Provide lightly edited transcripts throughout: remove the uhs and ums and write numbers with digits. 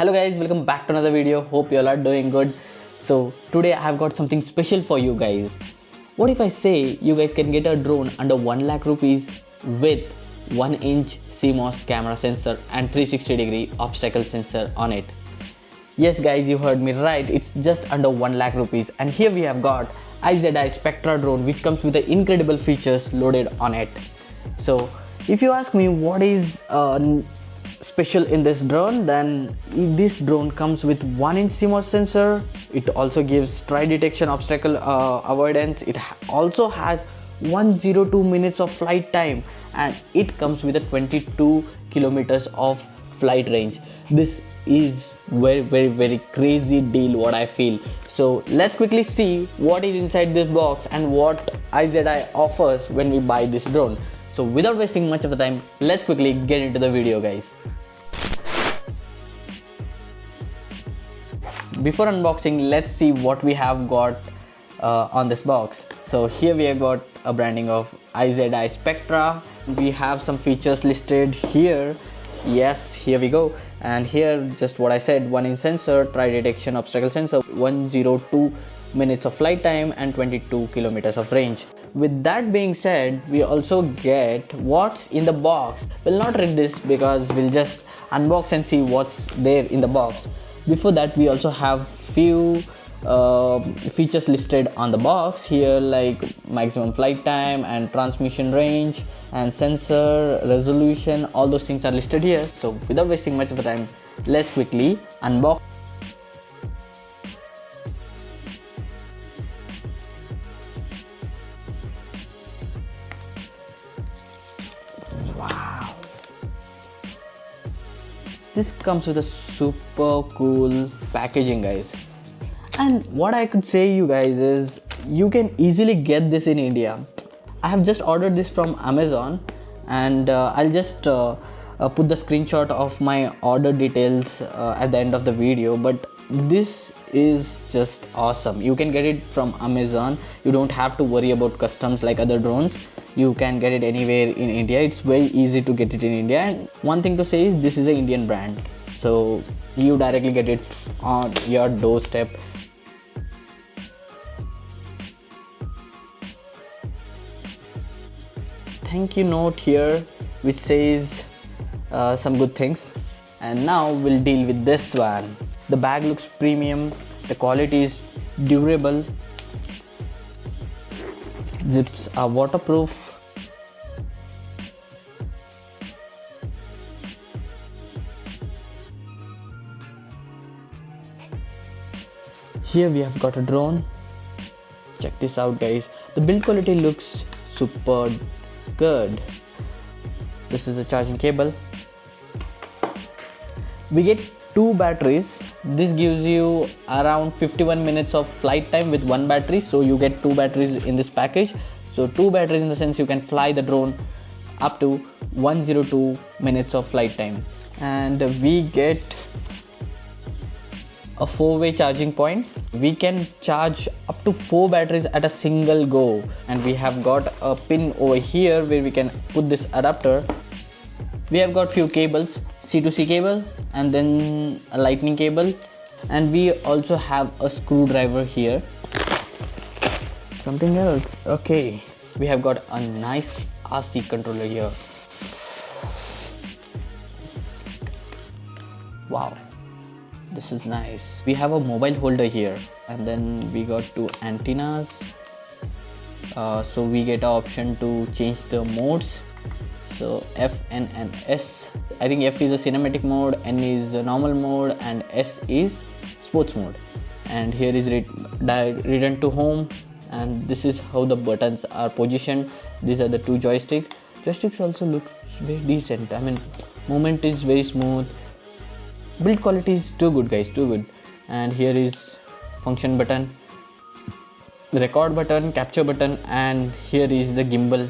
Hello guys, welcome back to another video. Hope you all are doing good. So today I have got something special for you guys. What if I say you guys can get a drone under 1 lakh rupees with 1-inch CMOS camera sensor and 360-degree obstacle sensor on it? Yes guys, you heard me right, it's just under 1 lakh rupees, and here we have got IZI Spectra drone which comes with the incredible features loaded on it. So if you ask me what is special in this drone, then this drone comes with 1-inch CMOS sensor. It also gives stride detection, obstacle avoidance. It also has 102 minutes of flight time, and it comes with a 22 kilometers of flight range. This is very crazy deal, what I feel. So let's quickly see what is inside this box and what IZI offers when we buy this drone. So without wasting much of the time, let's quickly get into the video guys. Before unboxing, let's see what we have got on this box. So here we have got a branding of IZI Spectra. We have some features listed here. Yes, here we go. And here just what I said, 1-inch sensor, stride detection, obstacle sensor, 102 minutes of flight time and 22 kilometers of range. With that being said, we also get what's in the box. We'll not read this because we'll just unbox and see what's there in the box. Before that, we also have few features listed on the box here, like maximum flight time and transmission range and sensor resolution. All those things are listed here. So without wasting much of the time, let's quickly unbox. Wow, this comes with a super cool packaging guys, and what I could say you guys is you can easily get this in India. I have just ordered this from Amazon, and I'll just put the screenshot of my order details at the end of the video. But this is just awesome. You can get it from Amazon. You don't have to worry about customs like other drones. You can get it anywhere in India. It's very easy to get it in India. And one thing to say is this is an Indian brand, so you directly get it on your doorstep. Thank you note here which says some good things. And now we'll deal with this one. The bag looks premium, the quality is durable, zips are waterproof. Here we have got a drone. Check this out guys. The build quality looks super good. This is a charging cable. We get 2 batteries. This gives you around 51 minutes of flight time with 1 battery. So you get 2 batteries in this package. So 2 batteries in the sense you can fly the drone up to 102 minutes of flight time. And we get a 4-way charging point. We can charge up to 4 batteries at a single go, and we have got a pin over here where we can put this adapter. We have got few cables, C2C cable and then a lightning cable, and we also have a screwdriver here. Something else, okay, we have got a nice RC controller here. Wow, this is nice. We have a mobile holder here, and then we got 2 antennas. So we get an option to change the modes. So F, N and S. I think F is a cinematic mode, N is a normal mode, and S is sports mode. And here is return to home, and this is how the buttons are positioned. These are the 2 joysticks. Joysticks also looks very decent. I mean, movement is very smooth. Build quality is too good guys, too good. And here is function button, record button, capture button, and here is the gimbal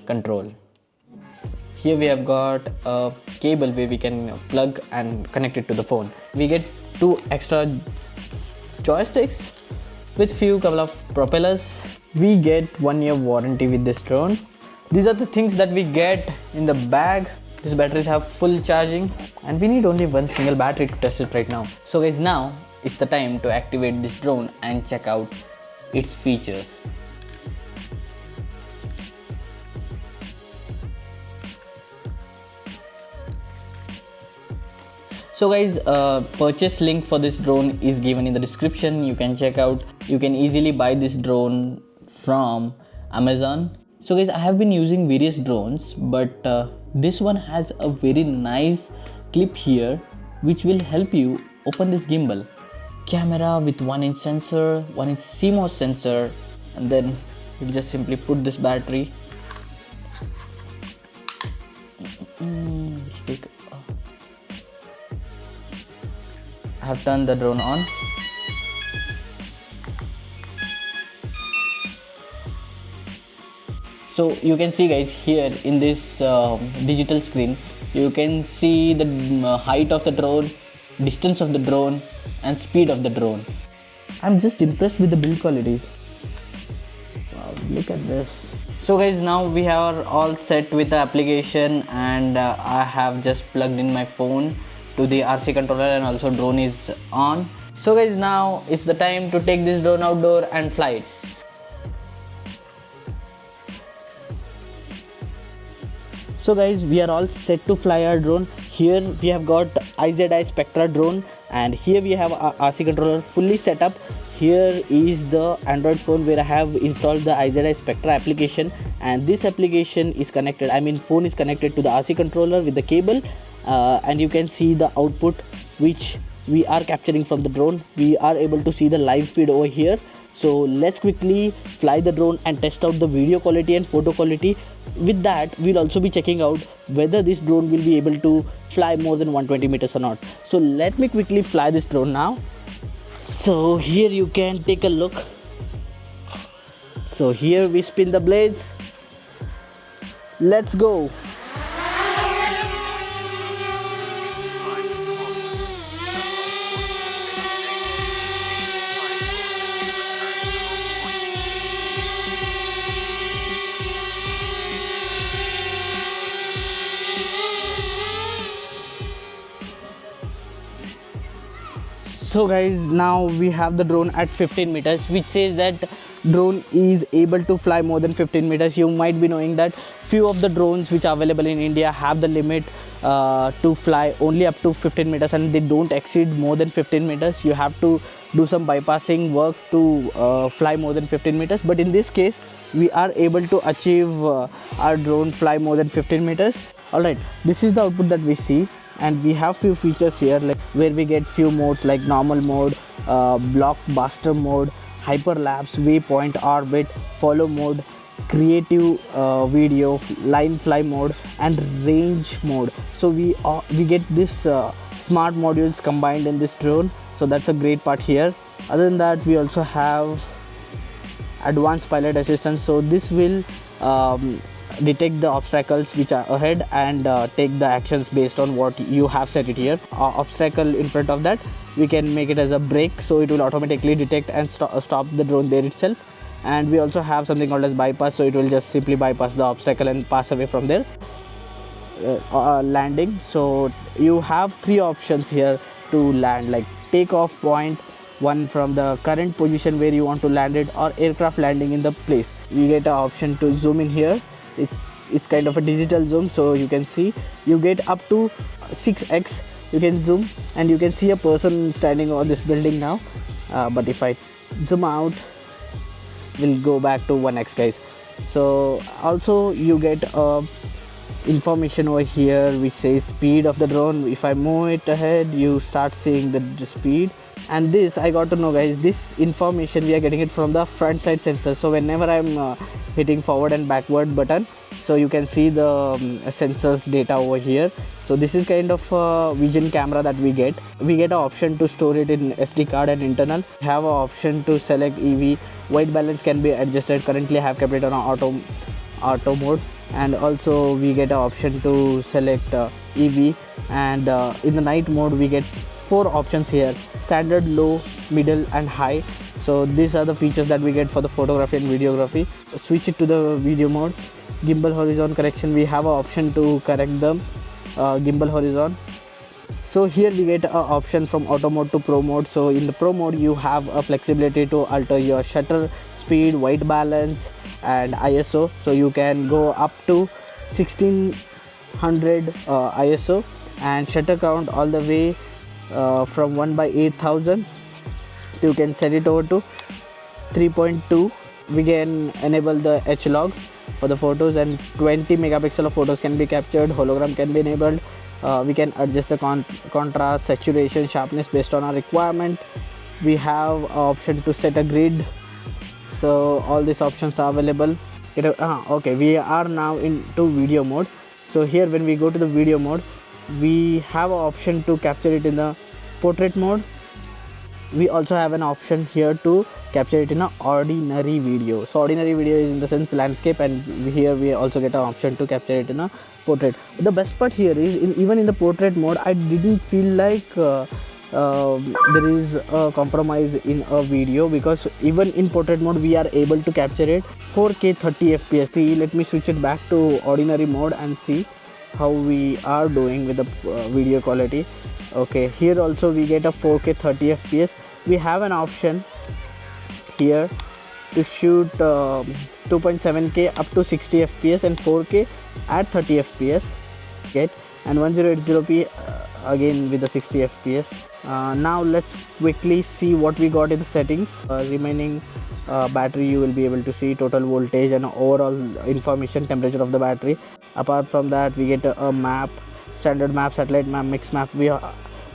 control. Here we have got a cable where we can plug and connect it to the phone. We get 2 extra joysticks with couple of propellers. We get 1-year warranty with this drone. These are the things that we get in the bag. These batteries have full charging and we need only one single battery to test it right now. So guys, now it's the time to activate this drone and check out its features. So guys, purchase link for this drone is given in the description. You can check out. You can easily buy this drone from Amazon. So guys, I have been using various drones, but this one has a very nice clip here which will help you open this gimbal. Camera with 1-inch sensor, 1-inch CMOS sensor, and then we'll just simply put this battery. I have turned the drone on. So you can see guys, here in this digital screen, you can see the height of the drone, distance of the drone and speed of the drone. I'm just impressed with the build qualities. Wow, look at this. So guys, now we are all set with the application, and I have just plugged in my phone to the RC controller, and also drone is on. So guys, now it's the time to take this drone outdoor and fly it. So guys, we are all set to fly our drone. Here we have got IZI Spectra drone, and here we have our RC controller fully set up. Here is the Android phone where I have installed the IZI Spectra application, and this application is connected, phone is connected to the RC controller with the cable, and you can see the output which we are capturing from the drone. We are able to see the live feed over here. So let's quickly fly the drone and test out the video quality and photo quality. With that, we'll also be checking out whether this drone will be able to fly more than 120 meters or not. So let me quickly fly this drone now. So here you can take a look. So here we spin the blades. Let's go. So guys, now we have the drone at 15 meters, which says that drone is able to fly more than 15 meters. You might be knowing that few of the drones which are available in India have the limit to fly only up to 15 meters, and they don't exceed more than 15 meters. You have to do some bypassing work to fly more than 15 meters. But in this case, we are able to achieve our drone fly more than 15 meters. Alright, this is the output that we see. And we have few features here, like where we get few modes like normal mode, blockbuster mode, hyperlapse, waypoint, orbit, follow mode, creative video, line fly mode, and range mode. So we get this smart modules combined in this drone. So that's a great part here. Other than that, we also have advanced pilot assistance. So this will detect the obstacles which are ahead and take the actions based on what you have set it here. Obstacle in front of that, we can make it as a brake, so it will automatically detect and stop the drone there itself. And we also have something called as bypass, so it will just simply bypass the obstacle and pass away from there. Landing, so you have three options here to land, like takeoff point, one from the current position where you want to land it, or aircraft landing in the place. We get an option to zoom in here. It's kind of a digital zoom, so you can see you get up to 6x. You can zoom and you can see a person standing on this building now, but if I zoom out, we'll go back to 1x guys. So also you get information over here which says speed of the drone. If I move it ahead, you start seeing the speed. And this, I got to know guys, this information we are getting it from the front side sensor. So whenever I'm hitting forward and backward button, so you can see the sensors data over here. So this is kind of vision camera that we get. We get an option to store it in SD card and internal. We have an option to select EV. White balance can be adjusted. Currently I have kept it on auto mode. And also we get an option to select EV, and in the night mode we get 4 options here: standard, low, middle and high. So these are the features that we get for the photography and videography. Switch it to the video mode. Gimbal horizon correction, we have an option to correct them. gimbal horizon. So here we get an option from auto mode to pro mode. So in the pro mode you have a flexibility to alter your shutter speed, white balance and ISO. So you can go up to 1600 ISO, and shutter count all the way from 1/8000. You can set it over to 3.2. We can enable the H log for the photos, and 20 megapixel of photos can be captured. Hologram can be enabled. We can adjust the contrast, saturation, sharpness based on our requirement. We have an option to set a grid. So all these options are available. Okay, we are now into video mode. So here when we go to the video mode, we have an option to capture it in the portrait mode. We also have an option here to capture it in an ordinary video. So ordinary video is in the sense landscape, and here we also get an option to capture it in a portrait. The best part here is even in the portrait mode, I didn't feel like there is a compromise in a video, because even in portrait mode we are able to capture it 4K 30 FPS. See, let me switch it back to ordinary mode and see how we are doing with the video quality. Okay, here also we get a 4K 30 FPS. We have an option here to shoot 2.7K up to 60 FPS and 4K at 30 FPS. Get and 1080p again with the 60 FPS. Now let's quickly see what we got in the settings. Remaining battery, you will be able to see total voltage and overall information, temperature of the battery. Apart from that, we get a map, standard map, satellite map, mixed map.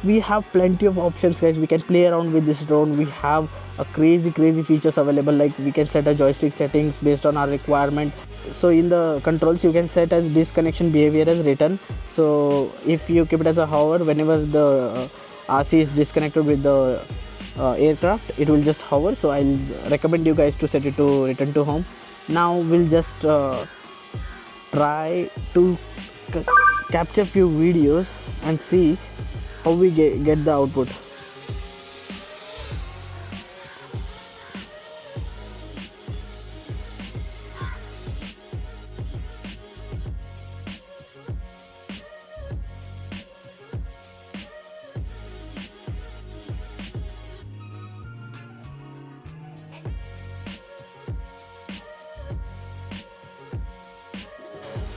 We have plenty of options, guys. We can play around with this drone. We have a crazy features available, like we can set a joystick settings based on our requirement. So in the controls you can set as disconnection behavior as written. So if you keep it as a hover, whenever the RC is disconnected with the aircraft, it will just hover. So I'll recommend you guys to set it to return to home. Now we'll just try to capture few videos and see how we get the output.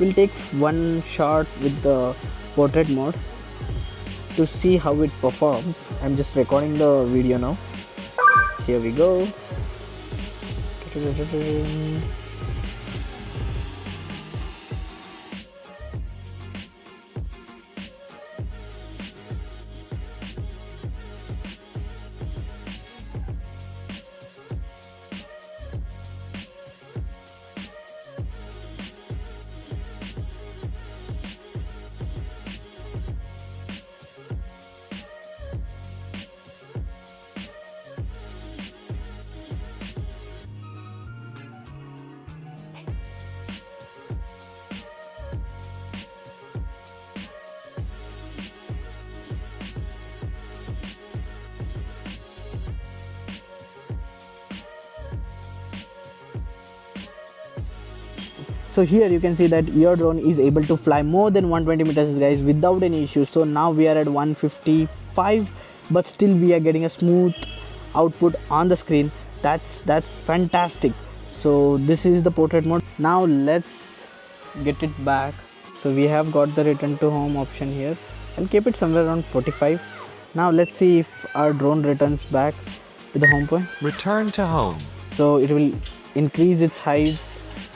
We'll take one shot with the portrait mode to see how it performs. I'm just recording the video now. Here we go. So here you can see that your drone is able to fly more than 120 meters, guys, without any issues. So now we are at 155, but still we are getting a smooth output on the screen. That's fantastic. So this is the portrait mode. Now let's get it back. So we have got the return to home option here. I'll keep it somewhere around 45. Now let's see if our drone returns back to the home point. Return to home. So it will increase its height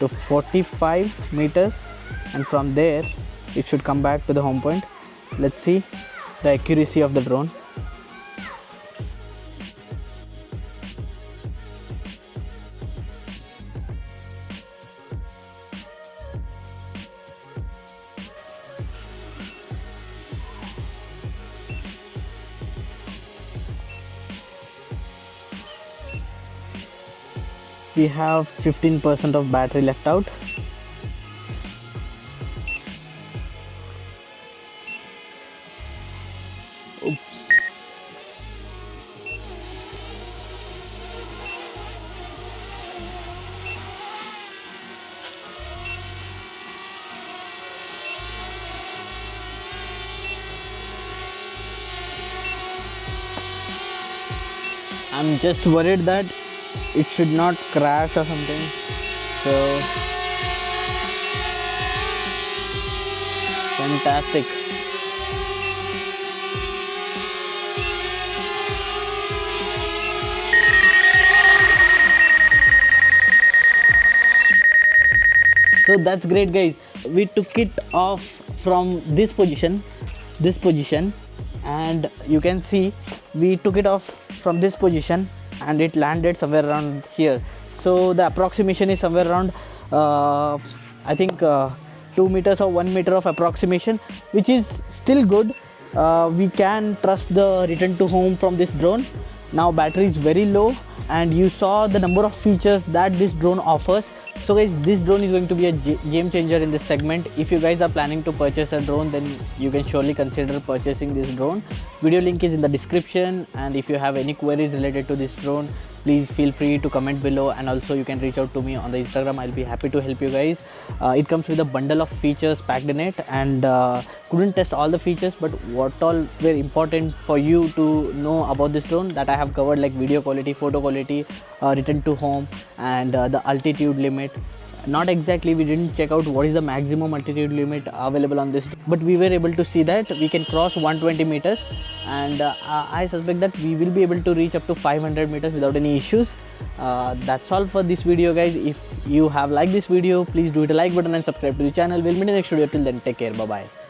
to 45 meters, and from there it should come back to the home point. Let's see the accuracy of the drone. We have 15% of battery left out. Oops. I'm just worried that it should not crash or something. So Fantastic. so that's great, guys. We took it off from this position, and you can see we took it off from this position and it landed somewhere around here. So the approximation is somewhere around I think 2 meters or 1 meter of approximation, which is still good. We can trust the return to home from this drone. Now battery is very low, and you saw the number of features that this drone offers. So guys, this drone is going to be a game changer in this segment. If you guys are planning to purchase a drone, then you can surely consider purchasing this drone. Video link is in the description, and if you have any queries related to this drone, please feel free to comment below, and also you can reach out to me on the Instagram. I'll be happy to help you guys. It comes with a bundle of features packed in it, and couldn't test all the features, but what all were important for you to know about this drone, that I have covered, like video quality, photo quality, return to home, and the altitude limit. Not exactly, we didn't check out what is the maximum altitude limit available on this, but we were able to see that we can cross 120 meters, and I suspect that we will be able to reach up to 500 meters without any issues. That's all for this video, guys. If you have liked this video, please do hit a like button and subscribe to the channel. We'll meet in the next video. Till then, take care. Bye bye.